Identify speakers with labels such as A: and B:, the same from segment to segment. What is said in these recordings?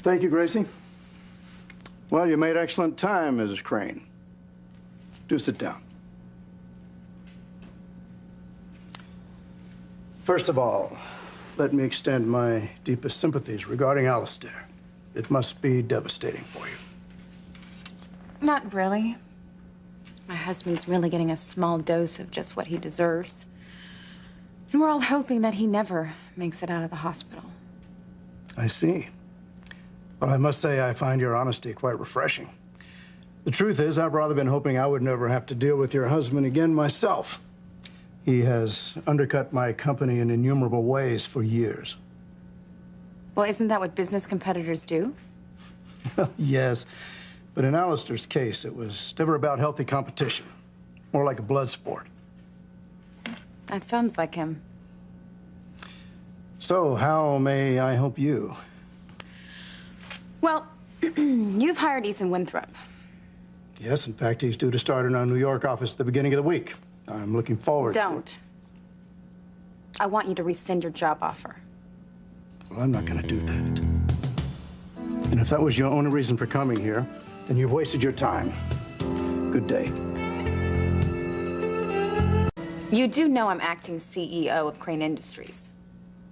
A: Thank you, Gracie. Well, you made excellent time, Mrs. Crane. Do sit down. First of all, let me extend my deepest sympathies regarding Alistair. It must be devastating for you.
B: Not really. My husband's really getting a small dose of just what he deserves. And we're all hoping that he never makes it out of the hospital.
A: I see. But I must say I find your honesty quite refreshing. The truth is, I've rather been hoping I would never have to deal with your husband again myself. He has undercut my company in innumerable ways for years.
B: Well, isn't that what business competitors do?
A: Yes, but in Alistair's case, it was never about healthy competition. More like a blood sport.
B: That sounds like him.
A: So, how may I help you?
B: Well, you've hired Ethan Winthrop.
A: Yes, in fact, he's due to start in our New York office at the beginning of the week. I'm looking forward to it.
B: Don't. I want you to rescind your job offer.
A: Well, I'm not going to do that. And if that was your only reason for coming here, then you've wasted your time. Good day.
B: You do know I'm acting CEO of Crane Industries.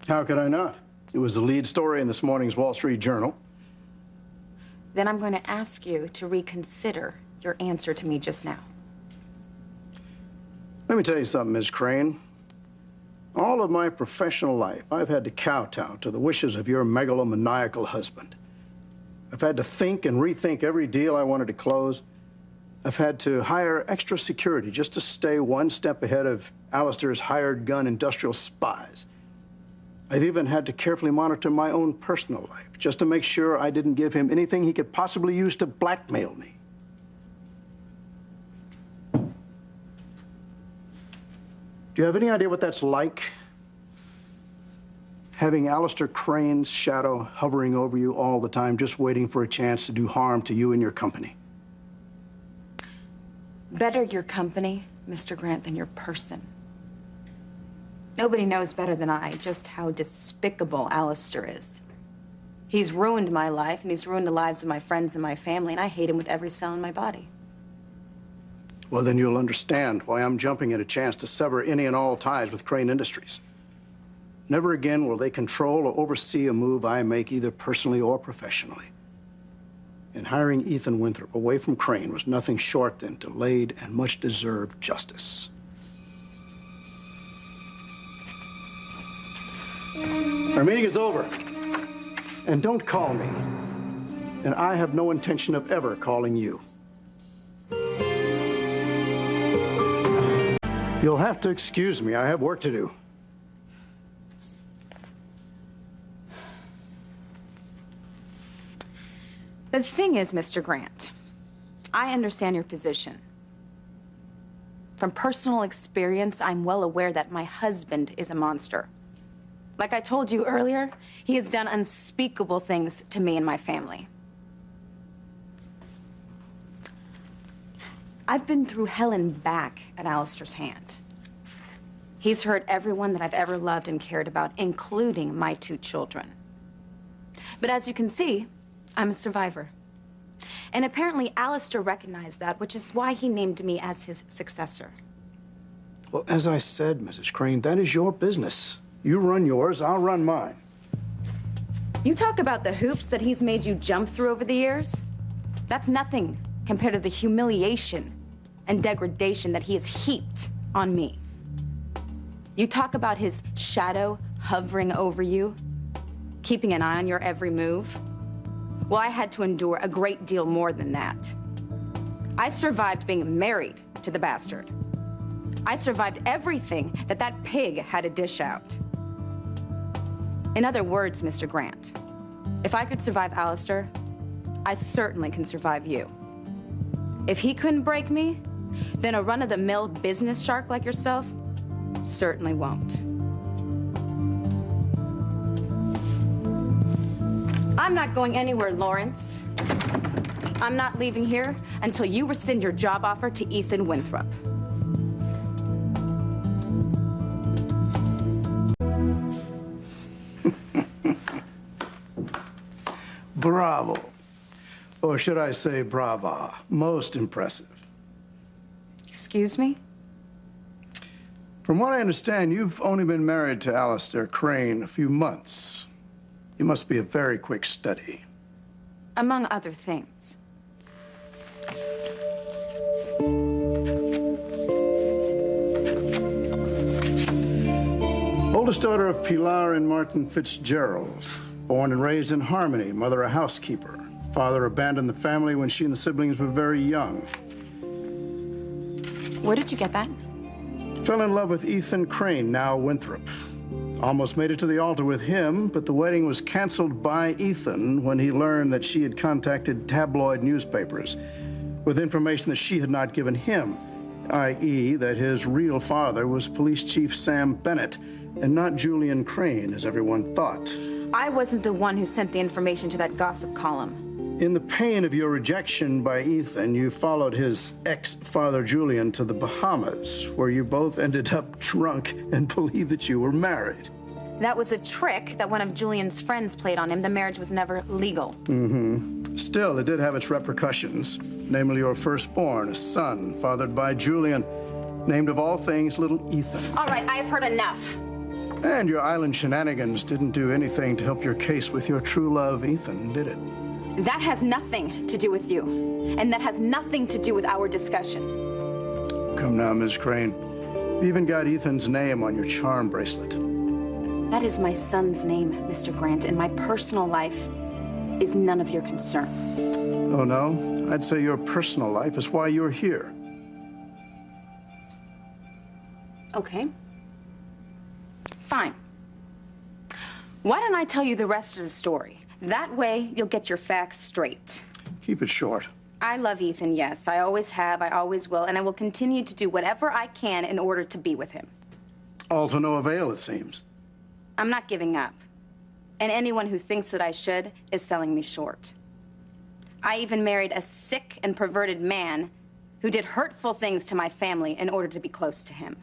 A: How could I not? It was the lead story in this morning's Wall Street Journal.
B: Then I'm going to ask you to reconsider your answer to me just now.
A: Let me tell you something, Ms. Crane. All of my professional life, I've had to kowtow to the wishes of your megalomaniacal husband. I've had to think and rethink every deal I wanted to close. I've had to hire extra security just to stay one step ahead of Alistair's hired gun industrial spies. I've even had to carefully monitor my own personal life just to make sure I didn't give him anything he could possibly use to blackmail me. Do you have any idea what that's like? Having Alistair Crane's shadow hovering over you all the time, just waiting for a chance to do harm to you and your company.
B: Better your company, Mr. Grant, than your person. Nobody knows better than I just how despicable Alistair is. He's ruined my life, and he's ruined the lives of my friends and my family, and I hate him with every cell in my body.
A: Well, then you'll understand why I'm jumping at a chance to sever any and all ties with Crane Industries. Never again will they control or oversee a move I make, either personally or professionally. And hiring Ethan Winthrop away from Crane was nothing short than delayed and much-deserved justice. Our meeting is over. And don't call me. And I have no intention of ever calling you. You'll have to excuse me. I have work to do.
B: The thing is, Mr. Grant, I understand your position. From personal experience, I'm well aware that my husband is a monster. Like I told you earlier, he has done unspeakable things to me and my family. I've been through hell and back at Alistair's hand. He's hurt everyone that I've ever loved and cared about, including my 2 children. But as you can see, I'm a survivor. And apparently Alistair recognized that, which is why he named me as his successor.
A: Well, as I said, Mrs. Crane, that is your business. You run yours, I'll run mine.
B: You talk about the hoops that he's made you jump through over the years. That's nothing compared to the humiliation and degradation that he has heaped on me. You talk about his shadow hovering over you, keeping an eye on your every move. Well, I had to endure a great deal more than that. I survived being married to the bastard. I survived everything that pig had to dish out. In other words, Mr. Grant, if I could survive Alistair, I certainly can survive you. If he couldn't break me, then a run-of-the-mill business shark like yourself certainly won't. I'm not going anywhere, Lawrence. I'm not leaving here until you rescind your job offer to Ethan Winthrop.
A: Bravo. Or should I say brava? Most impressive.
B: Excuse me?
A: From what I understand, you've only been married to Alistair Crane a few months. You must be a very quick study.
B: Among other things.
A: Oldest daughter of Pilar and Martin Fitzgerald. Born and raised in Harmony, mother a housekeeper. Father abandoned the family when she and the siblings were very young.
B: Where did you get that?
A: Fell in love with Ethan Crane, now Winthrop. Almost made it to the altar with him, but the wedding was canceled by Ethan when he learned that she had contacted tabloid newspapers with information that she had not given him, i.e., that his real father was Police Chief Sam Bennett and not Julian Crane, as everyone thought.
B: I wasn't the one who sent the information to that gossip column.
A: In the pain of your rejection by Ethan, you followed his ex-father Julian to the Bahamas, where you both ended up drunk and believed that you were married.
B: That was a trick that one of Julian's friends played on him. The marriage was never legal.
A: Still, it did have its repercussions, namely your firstborn, a son fathered by Julian, named of all things little Ethan.
B: All right, I've heard enough.
A: And your island shenanigans didn't do anything to help your case with your true love, Ethan, did it?
B: That has nothing to do with you. And that has nothing to do with our discussion.
A: Come now, Ms. Crane. You even got Ethan's name on your charm bracelet.
B: That is my son's name, Mr. Grant, and my personal life is none of your concern.
A: Oh, no? I'd say your personal life is why you're here.
B: Okay. Fine. Why don't I tell you the rest of the story? That way, you'll get your facts straight.
A: Keep it short.
B: I love Ethan, yes. I always have, I always will, and I will continue to do whatever I can in order to be with him.
A: All to no avail, it seems.
B: I'm not giving up. And anyone who thinks that I should is selling me short. I even married a sick and perverted man who did hurtful things to my family in order to be close to him.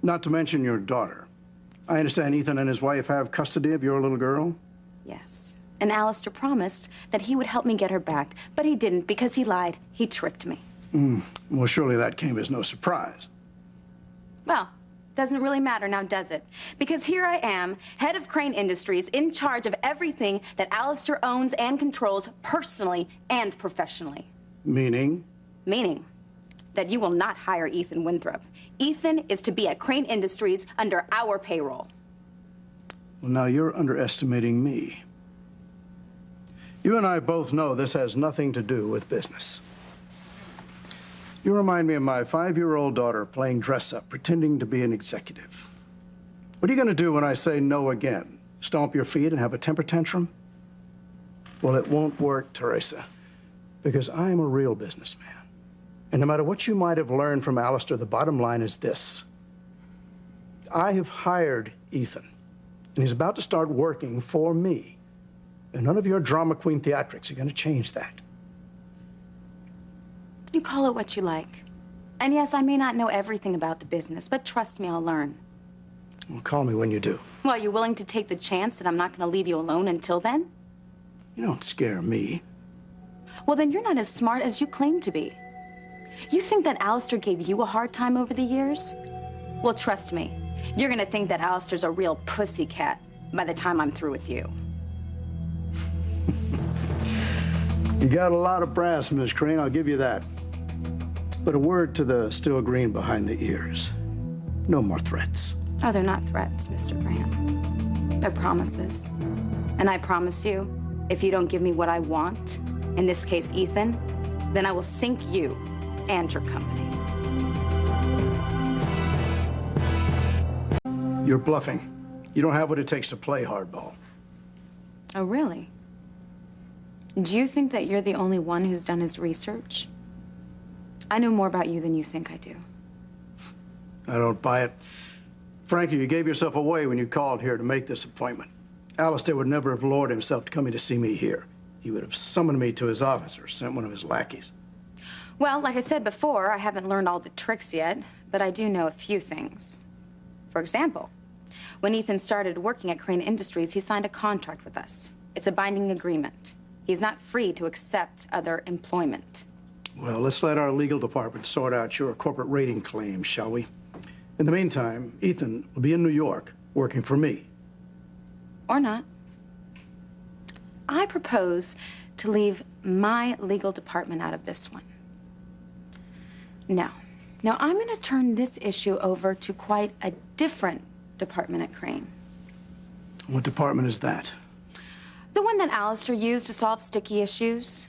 A: Not to mention your daughter. I understand Ethan and his wife have custody of your little girl?
B: Yes. And Alistair promised that he would help me get her back, but he didn't because he lied. He tricked me.
A: Well, surely that came as no surprise.
B: Well, doesn't really matter now, does it? Because here I am, head of Crane Industries, in charge of everything that Alistair owns and controls personally and professionally.
A: Meaning?
B: Meaning that you will not hire Ethan Winthrop. Ethan is to be at Crane Industries under our payroll.
A: Well, now you're underestimating me. You and I both know this has nothing to do with business. You remind me of my 5-year-old daughter playing dress-up, pretending to be an executive. What are you going to do when I say no again? Stomp your feet and have a temper tantrum? Well, it won't work, Teresa, because I am a real businessman. And no matter what you might have learned from Alistair, the bottom line is this. I have hired Ethan, and he's about to start working for me. And none of your drama queen theatrics are going to change that.
B: You call it what you like. And yes, I may not know everything about the business, but trust me, I'll learn.
A: Well, call me when you do.
B: Well, you're willing to take the chance that I'm not going to leave you alone until then?
A: You don't scare me.
B: Well, then you're not as smart as you claim to be. You think that Alistair gave you a hard time over the years? Well, trust me, you're going to think that Alistair's a real pussycat by the time I'm through with you.
A: You got a lot of brass, Miss Crane, I'll give you that. But a word to the still green behind the ears. No more threats.
B: Oh, they're not threats, Mr. Grant. They're promises. And I promise you, if you don't give me what I want, in this case, Ethan, then I will sink you and your company.
A: You're bluffing. You don't have what it takes to play hardball.
B: Oh, really? Do you think that you're the only one who's done his research? I know more about you than you think I do.
A: I don't buy it. Frankly, you gave yourself away when you called here to make this appointment. Alistair would never have lowered himself to coming to see me here. He would have summoned me to his office or sent one of his lackeys.
B: Well, like I said before, I haven't learned all the tricks yet, but I do know a few things. For example, when Ethan started working at Crane Industries, he signed a contract with us. It's a binding agreement. He's not free to accept other employment.
A: Well, let's let our legal department sort out your corporate rating claims, shall we? In the meantime, Ethan will be in New York working for me.
B: Or not. I propose to leave my legal department out of this one. No. Now, I'm going to turn this issue over to quite a different department at Crane.
A: What department is that?
B: The one that Alistair used to solve sticky issues.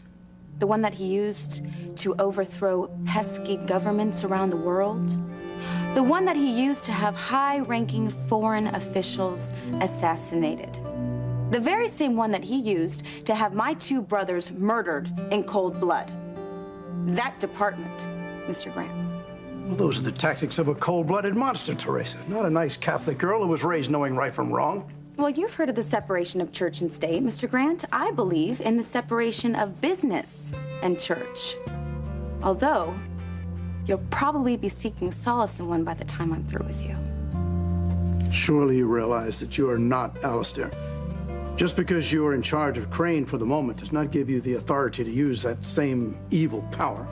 B: The one that he used to overthrow pesky governments around the world. The one that he used to have high-ranking foreign officials assassinated. The very same one that he used to have my two brothers murdered in cold blood. That department, Mr. Grant.
A: Well, those are the tactics of a cold-blooded monster, Teresa. Not a nice Catholic girl who was raised knowing right from wrong.
B: Well, you've heard of the separation of church and state, Mr. Grant. I believe in the separation of business and church. Although, you'll probably be seeking solace in one by the time I'm through with you.
A: Surely you realize that you are not Alistair. Just because you are in charge of Crane for the moment does not give you the authority to use that same evil power.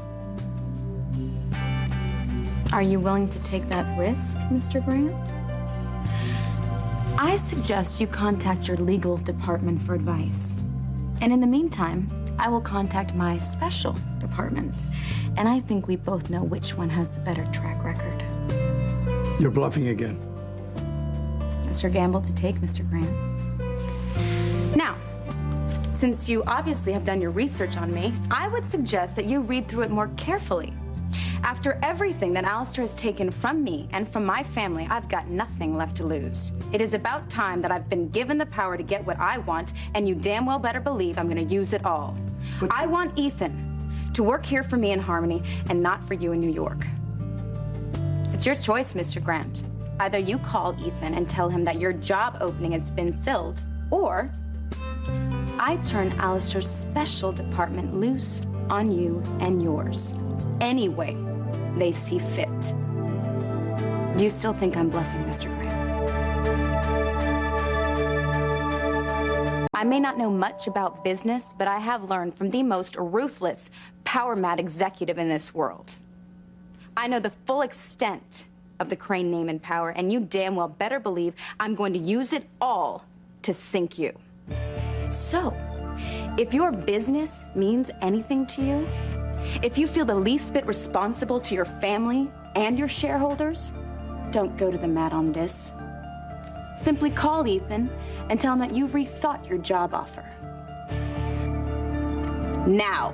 B: Are you willing to take that risk, Mr. Grant? I suggest you contact your legal department for advice. And in the meantime, I will contact my special department. And I think we both know which one has the better track record.
A: You're bluffing again.
B: That's your gamble to take, Mr. Grant. Now, since you obviously have done your research on me, I would suggest that you read through it more carefully. After everything that Alistair has taken from me and from my family, I've got nothing left to lose. It is about time that I've been given the power to get what I want, and you damn well better believe I'm going to use it all. But I want Ethan to work here for me in Harmony and not for you in New York. It's your choice, Mr. Grant. Either you call Ethan and tell him that your job opening has been filled, or I turn Alistair's special department loose on you and yours. Any way they see fit. Do you still think I'm bluffing, Mr. Grant? I may not know much about business, but I have learned from the most ruthless, power-mad executive in this world. I know the full extent of the Crane name and power, and you damn well better believe I'm going to use it all to sink you. So, if your business means anything to you, if you feel the least bit responsible to your family and your shareholders, don't go to the mat on this. Simply call Ethan and tell him that you've rethought your job offer. Now.